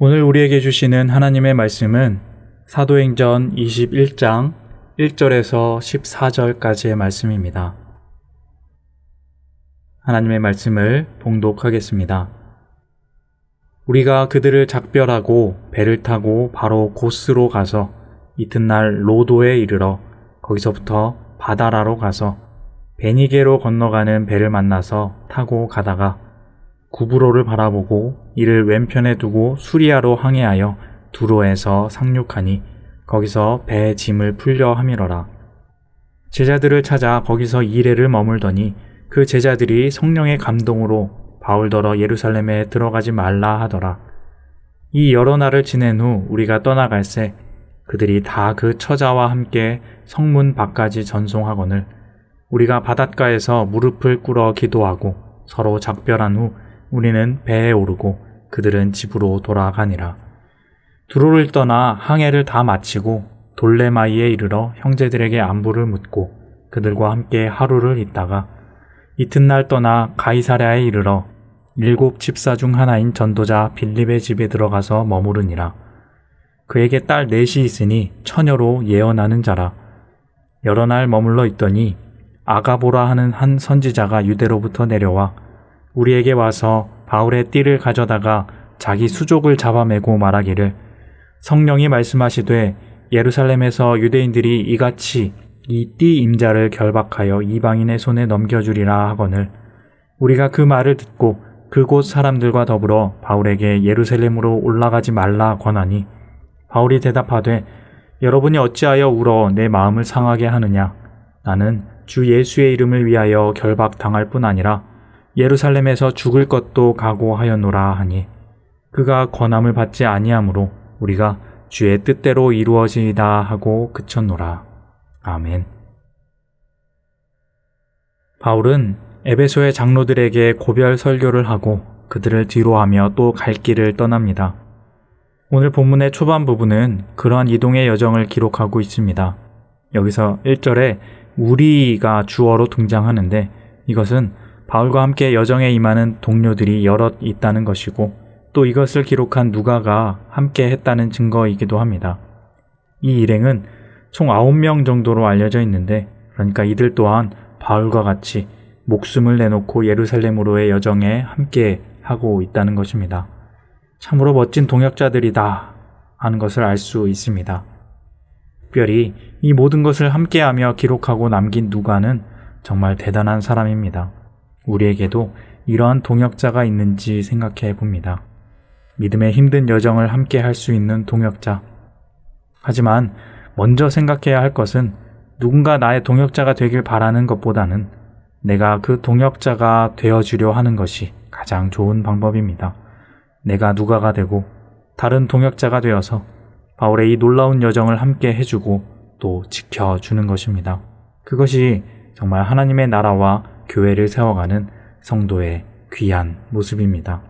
오늘 우리에게 주시는 하나님의 말씀은 사도행전 21장 1절에서 14절까지의 말씀입니다. 하나님의 말씀을 봉독하겠습니다. 우리가 그들을 작별하고 배를 타고 바로 고스로 가서 이튿날 로도에 이르러 거기서부터 바다라로 가서 베니게로 건너가는 배를 만나서 타고 가다가 구브로를 바라보고 이를 왼편에 두고 수리아로 항해하여 두로에서 상륙하니 거기서 배의 짐을 풀려 함이러라. 제자들을 찾아 거기서 2일을 머물더니 그 제자들이 성령의 감동으로 바울더러 예루살렘에 들어가지 말라 하더라. 이 여러 날을 지낸 후 우리가 떠나갈새 그들이 다 그 처자와 함께 성문 밖까지 전송하거늘 우리가 바닷가에서 무릎을 꿇어 기도하고 서로 작별한 후 우리는 배에 오르고 그들은 집으로 돌아가니라. 두로를 떠나 항해를 다 마치고 돌레마이에 이르러 형제들에게 안부를 묻고 그들과 함께 하루를 있다가 이튿날 떠나 가이사랴에 이르러 7 집사 중 하나인 전도자 빌립의 집에 들어가서 머무르니라. 그에게 딸 넷이 있으니 처녀로 예언하는 자라. 여러 날 머물러 있더니 아가보라 하는 한 선지자가 유대로부터 내려와 우리에게 와서 바울의 띠를 가져다가 자기 수족을 잡아매고 말하기를 성령이 말씀하시되 예루살렘에서 유대인들이 이같이 이 띠 임자를 결박하여 이방인의 손에 넘겨주리라 하거늘 우리가 그 말을 듣고 그곳 사람들과 더불어 바울에게 예루살렘으로 올라가지 말라 권하니 바울이 대답하되 여러분이 어찌하여 울어 내 마음을 상하게 하느냐. 나는 주 예수의 이름을 위하여 결박당할 뿐 아니라 예루살렘에서 죽을 것도 각오하였노라 하니 그가 권함을 받지 아니하므로 우리가 주의 뜻대로 이루어지이다 하고 그쳤노라. 아멘. 바울은 에베소의 장로들에게 고별 설교를 하고 그들을 뒤로하며 또 갈 길을 떠납니다. 오늘 본문의 초반 부분은 그러한 이동의 여정을 기록하고 있습니다. 여기서 1절에 우리가 주어로 등장하는데 이것은 바울과 함께 여정에 임하는 동료들이 여럿 있다는 것이고 또 이것을 기록한 누가가 함께 했다는 증거이기도 합니다. 이 일행은 총 9명 정도로 알려져 있는데 그러니까 이들 또한 바울과 같이 목숨을 내놓고 예루살렘으로의 여정에 함께 하고 있다는 것입니다. 참으로 멋진 동역자들이다 하는 것을 알 수 있습니다. 특별히 이 모든 것을 함께하며 기록하고 남긴 누가는 정말 대단한 사람입니다. 우리에게도 이러한 동역자가 있는지 생각해 봅니다. 믿음의 힘든 여정을 함께 할 수 있는 동역자. 하지만 먼저 생각해야 할 것은 누군가 나의 동역자가 되길 바라는 것보다는 내가 그 동역자가 되어주려 하는 것이 가장 좋은 방법입니다. 내가 누가가 되고 다른 동역자가 되어서 바울의 이 놀라운 여정을 함께 해주고 또 지켜주는 것입니다. 그것이 정말 하나님의 나라와 교회를 세워가는 성도의 귀한 모습입니다.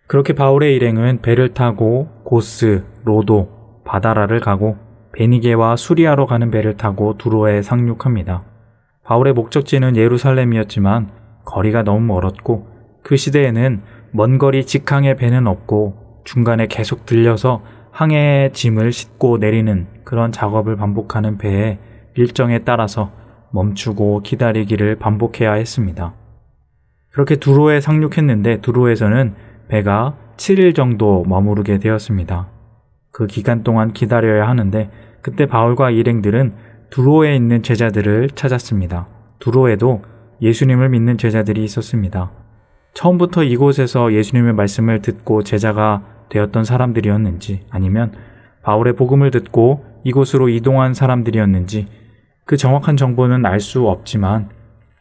그렇게 바울의 일행은 배를 타고 고스, 로도, 바다라를 가고 베니게와 수리아로 가는 배를 타고 두로에 상륙합니다. 바울의 목적지는 예루살렘이었지만 거리가 너무 멀었고 그 시대에는 먼 거리 직항의 배는 없고 중간에 계속 들려서 항해의 짐을 싣고 내리는 그런 작업을 반복하는 배의 일정에 따라서 멈추고 기다리기를 반복해야 했습니다. 그렇게 두로에 상륙했는데 두로에서는 배가 7일 정도 머무르게 되었습니다. 그 기간 동안 기다려야 하는데 그때 바울과 일행들은 두로에 있는 제자들을 찾았습니다. 두로에도 예수님을 믿는 제자들이 있었습니다. 처음부터 이곳에서 예수님의 말씀을 듣고 제자가 되었던 사람들이었는지 아니면 바울의 복음을 듣고 이곳으로 이동한 사람들이었는지 그 정확한 정보는 알 수 없지만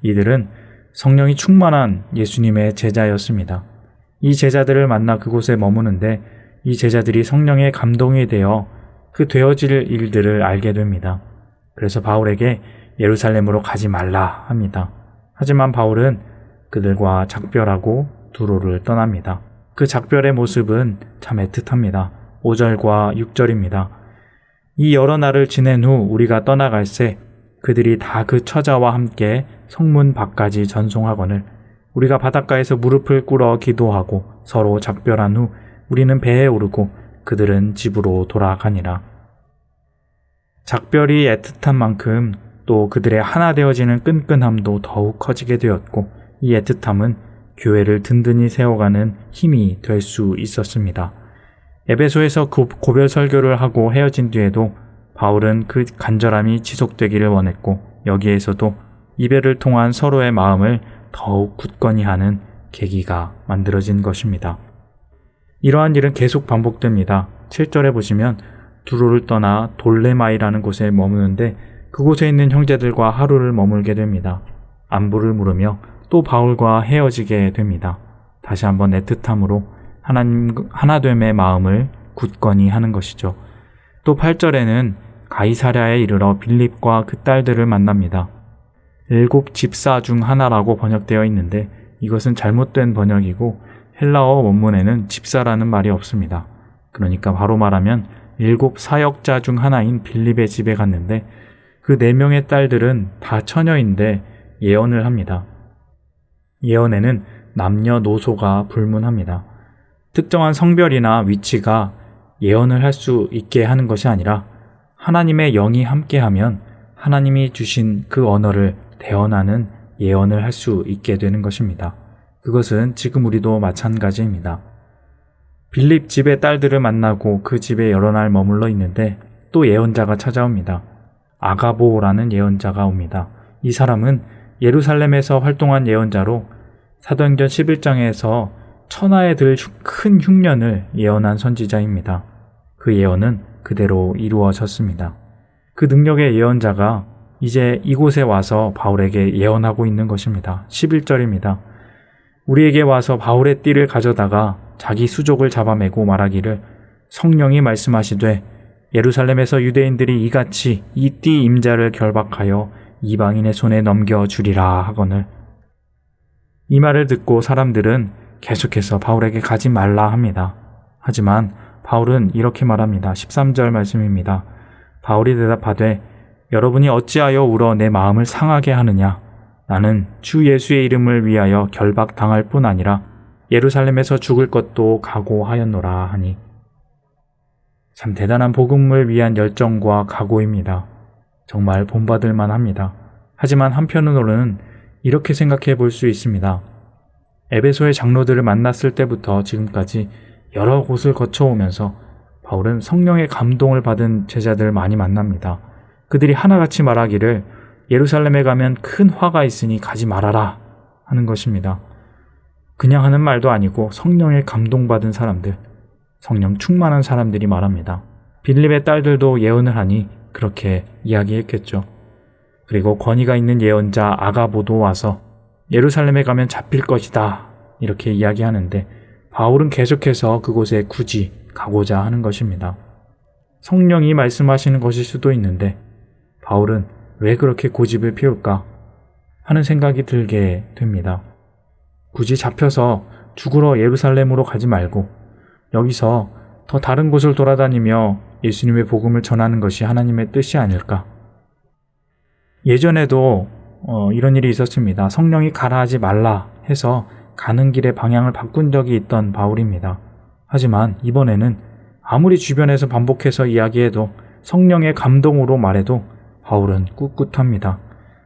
이들은 성령이 충만한 예수님의 제자였습니다. 이 제자들을 만나 그곳에 머무는데 이 제자들이 성령의 감동이 되어 그 되어질 일들을 알게 됩니다. 그래서 바울에게 예루살렘으로 가지 말라 합니다. 하지만 바울은 그들과 작별하고 두로를 떠납니다. 그 작별의 모습은 참 애틋합니다. 5절과 6절입니다. 이 여러 날을 지낸 후 우리가 떠나갈새 그들이 다 그 처자와 함께 성문 밖까지 전송하거늘 우리가 바닷가에서 무릎을 꿇어 기도하고 서로 작별한 후 우리는 배에 오르고 그들은 집으로 돌아가니라. 작별이 애틋한 만큼 또 그들의 하나 되어지는 끈끈함도 더욱 커지게 되었고, 이 애틋함은 교회를 든든히 세워가는 힘이 될 수 있었습니다. 에베소에서 고별 설교를 하고 헤어진 뒤에도 바울은 그 간절함이 지속되기를 원했고, 여기에서도 이별을 통한 서로의 마음을 더욱 굳건히 하는 계기가 만들어진 것입니다. 이러한 일은 계속 반복됩니다. 7절에 보시면 두로를 떠나 돌레마이라는 곳에 머무는데 그곳에 있는 형제들과 하루를 머물게 됩니다. 안부를 물으며 또 바울과 헤어지게 됩니다. 다시 한번 애틋함으로 하나됨의 마음을 굳건히 하는 것이죠. 또 8절에는 가이사랴에 이르러 빌립과 그 딸들을 만납니다. 7 집사 중 하나라고 번역되어 있는데 이것은 잘못된 번역이고 헬라어 원문에는 집사라는 말이 없습니다. 그러니까 바로 말하면 7 사역자 중 하나인 빌립의 집에 갔는데 그 4명의 딸들은 다 처녀인데 예언을 합니다. 예언에는 남녀노소가 불문합니다. 특정한 성별이나 위치가 예언을 할 수 있게 하는 것이 아니라 하나님의 영이 함께하면 하나님이 주신 그 언어를 대언하는 예언을 할 수 있게 되는 것입니다. 그것은 지금 우리도 마찬가지입니다. 빌립 집의 딸들을 만나고 그 집에 여러 날 머물러 있는데 또 예언자가 찾아옵니다. 아가보라는 예언자가 옵니다. 이 사람은 예루살렘에서 활동한 예언자로 사도행전 11장에서 천하에 들 큰 흉년을 예언한 선지자입니다. 그 예언은 그대로 이루어졌습니다. 그 능력의 예언자가 이제 이곳에 와서 바울에게 예언하고 있는 것입니다. 11절입니다. 우리에게 와서 바울의 띠를 가져다가 자기 수족을 잡아매고 말하기를 성령이 말씀하시되 예루살렘에서 유대인들이 이같이 이 띠 임자를 결박하여 이방인의 손에 넘겨주리라 하거늘. 이 말을 듣고 사람들은 계속해서 바울에게 가지 말라 합니다. 하지만 바울은 이렇게 말합니다. 13절 말씀입니다. 바울이 대답하되 여러분이 어찌하여 울어 내 마음을 상하게 하느냐. 나는 주 예수의 이름을 위하여 결박당할 뿐 아니라 예루살렘에서 죽을 것도 각오하였노라 하니. 참 대단한 복음을 위한 열정과 각오입니다. 정말 본받을 만합니다. 하지만 한편으로는 이렇게 생각해 볼 수 있습니다. 에베소의 장로들을 만났을 때부터 지금까지 여러 곳을 거쳐오면서 바울은 성령의 감동을 받은 제자들을 많이 만납니다. 그들이 하나같이 말하기를 예루살렘에 가면 큰 화가 있으니 가지 말아라 하는 것입니다. 그냥 하는 말도 아니고 성령의 감동받은 사람들, 성령 충만한 사람들이 말합니다. 빌립의 딸들도 예언을 하니 그렇게 이야기했겠죠. 그리고 권위가 있는 예언자 아가보도 와서 예루살렘에 가면 잡힐 것이다 이렇게 이야기하는데 바울은 계속해서 그곳에 굳이 가고자 하는 것입니다. 성령이 말씀하시는 것일 수도 있는데 바울은 왜 그렇게 고집을 피울까 하는 생각이 들게 됩니다. 굳이 잡혀서 죽으러 예루살렘으로 가지 말고 여기서 더 다른 곳을 돌아다니며 예수님의 복음을 전하는 것이 하나님의 뜻이 아닐까. 예전에도 이런 일이 있었습니다. 성령이 가라 하지 말라 해서 가는 길에 방향을 바꾼 적이 있던 바울입니다. 하지만 이번에는 아무리 주변에서 반복해서 이야기해도 성령의 감동으로 말해도 바울은 꿋꿋합니다.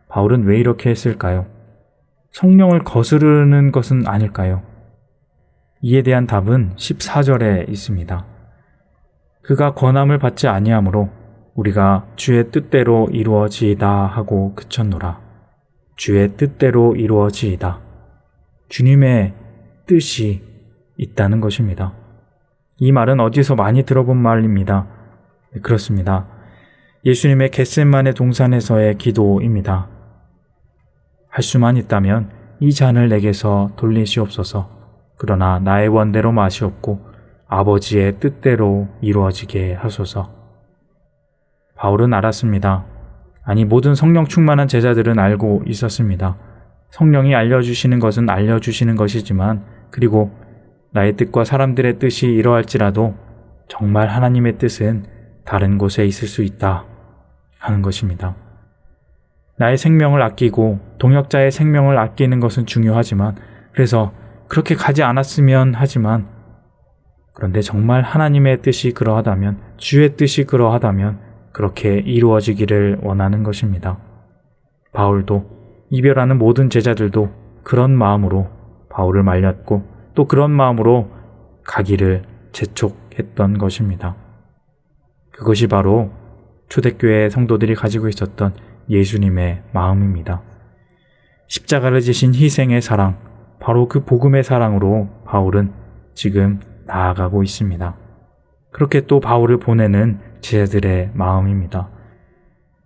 바울은 왜 이렇게 했을까요? 성령을 거스르는 것은 아닐까요? 이에 대한 답은 14절에 있습니다. 그가 권함을 받지 아니하므로 우리가 주의 뜻대로 이루어지이다 하고 그쳤노라. 주의 뜻대로 이루어지이다. 주님의 뜻이 있다는 것입니다. 이 말은 어디서 많이 들어본 말입니다. 그렇습니다. 예수님의 겟세마네 동산에서의 기도입니다. 할 수만 있다면 이 잔을 내게서 돌리시옵소서. 그러나 나의 원대로 마시옵고 아버지의 뜻대로 이루어지게 하소서. 바울은 알았습니다. 아니 모든 성령 충만한 제자들은 알고 있었습니다. 성령이 알려주시는 것은 알려주시는 것이지만 그리고 나의 뜻과 사람들의 뜻이 이러할지라도 정말 하나님의 뜻은 다른 곳에 있을 수 있다 하는 것입니다. 나의 생명을 아끼고 동역자의 생명을 아끼는 것은 중요하지만 그래서 그렇게 가지 않았으면 하지만 그런데 정말 하나님의 뜻이 그러하다면, 주의 뜻이 그러하다면 그렇게 이루어지기를 원하는 것입니다. 바울도, 이별하는 모든 제자들도 그런 마음으로 바울을 말렸고 또 그런 마음으로 가기를 재촉했던 것입니다. 그것이 바로 초대교회 성도들이 가지고 있었던 예수님의 마음입니다. 십자가를 지신 희생의 사랑, 바로 그 복음의 사랑으로 바울은 지금 나아가고 있습니다. 그렇게 또 바울을 보내는 제자들의 마음입니다.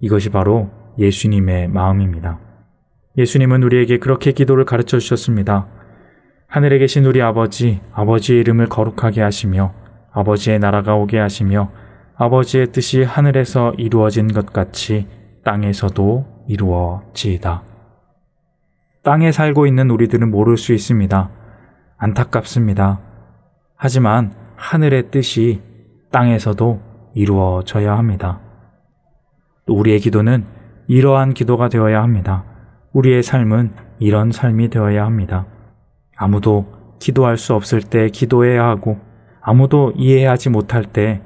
이것이 바로 예수님의 마음입니다. 예수님은 우리에게 그렇게 기도를 가르쳐 주셨습니다. 하늘에 계신 우리 아버지, 아버지의 이름을 거룩하게 하시며 아버지의 나라가 오게 하시며 아버지의 뜻이 하늘에서 이루어진 것 같이 땅에서도 이루어지이다. 땅에 살고 있는 우리들은 모를 수 있습니다. 안타깝습니다. 하지만 하늘의 뜻이 땅에서도 이루어져야 합니다. 또 우리의 기도는 이러한 기도가 되어야 합니다. 우리의 삶은 이런 삶이 되어야 합니다. 아무도 기도할 수 없을 때 기도해야 하고 아무도 이해하지 못할 때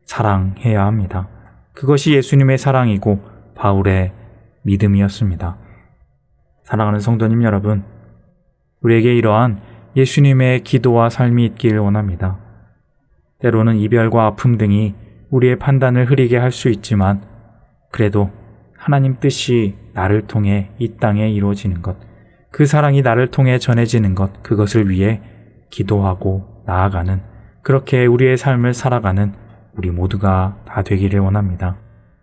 사랑해야 합니다. 그것이 예수님의 사랑이고 바울의 믿음이었습니다. 사랑하는 성도님 여러분, 우리에게 이러한 예수님의 기도와 삶이 있기를 원합니다. 때로는 이별과 아픔 등이 우리의 판단을 흐리게 할 수 있지만 그래도 하나님 뜻이 나를 통해 이 땅에 이루어지는 것, 그 사랑이 나를 통해 전해지는 것, 그것을 위해 기도하고 나아가는, 그렇게 우리의 삶을 살아가는 우리 모두가 다 되기를 원합니다.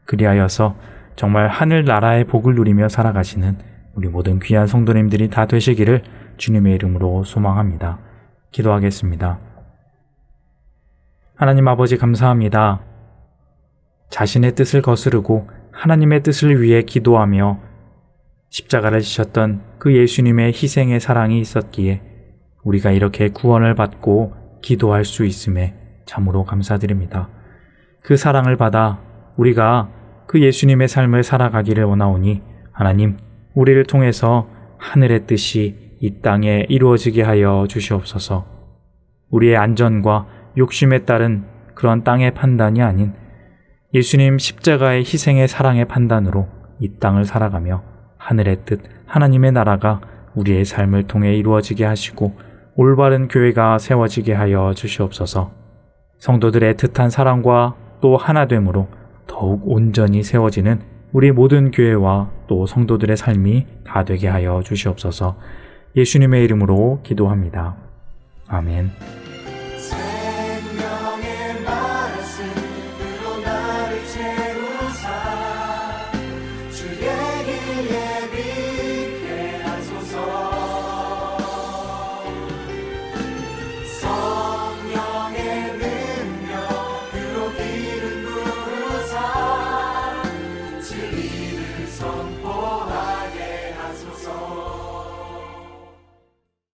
그리하여서 정말 하늘나라의 복을 누리며 살아가시는 우리 모든 귀한 성도님들이 다 되시기를 주님의 이름으로 소망합니다. 기도하겠습니다. 하나님 아버지 감사합니다. 자신의 뜻을 거스르고 하나님의 뜻을 위해 기도하며 십자가를 지셨던 그 예수님의 희생의 사랑이 있었기에 우리가 이렇게 구원을 받고 기도할 수 있음에 참으로 감사드립니다. 그 사랑을 받아 우리가 그 예수님의 삶을 살아가기를 원하오니 하나님, 우리를 통해서 하늘의 뜻이 이 땅에 이루어지게 하여 주시옵소서. 우리의 안전과 욕심에 따른 그런 땅의 판단이 아닌 예수님 십자가의 희생의 사랑의 판단으로 이 땅을 살아가며 하늘의 뜻, 하나님의 나라가 우리의 삶을 통해 이루어지게 하시고 올바른 교회가 세워지게 하여 주시옵소서. 성도들의 애틋한 사랑과 또 하나됨으로 더욱 온전히 세워지는 우리 모든 교회와 또 성도들의 삶이 다 되게 하여 주시옵소서. 예수님의 이름으로 기도합니다. 아멘.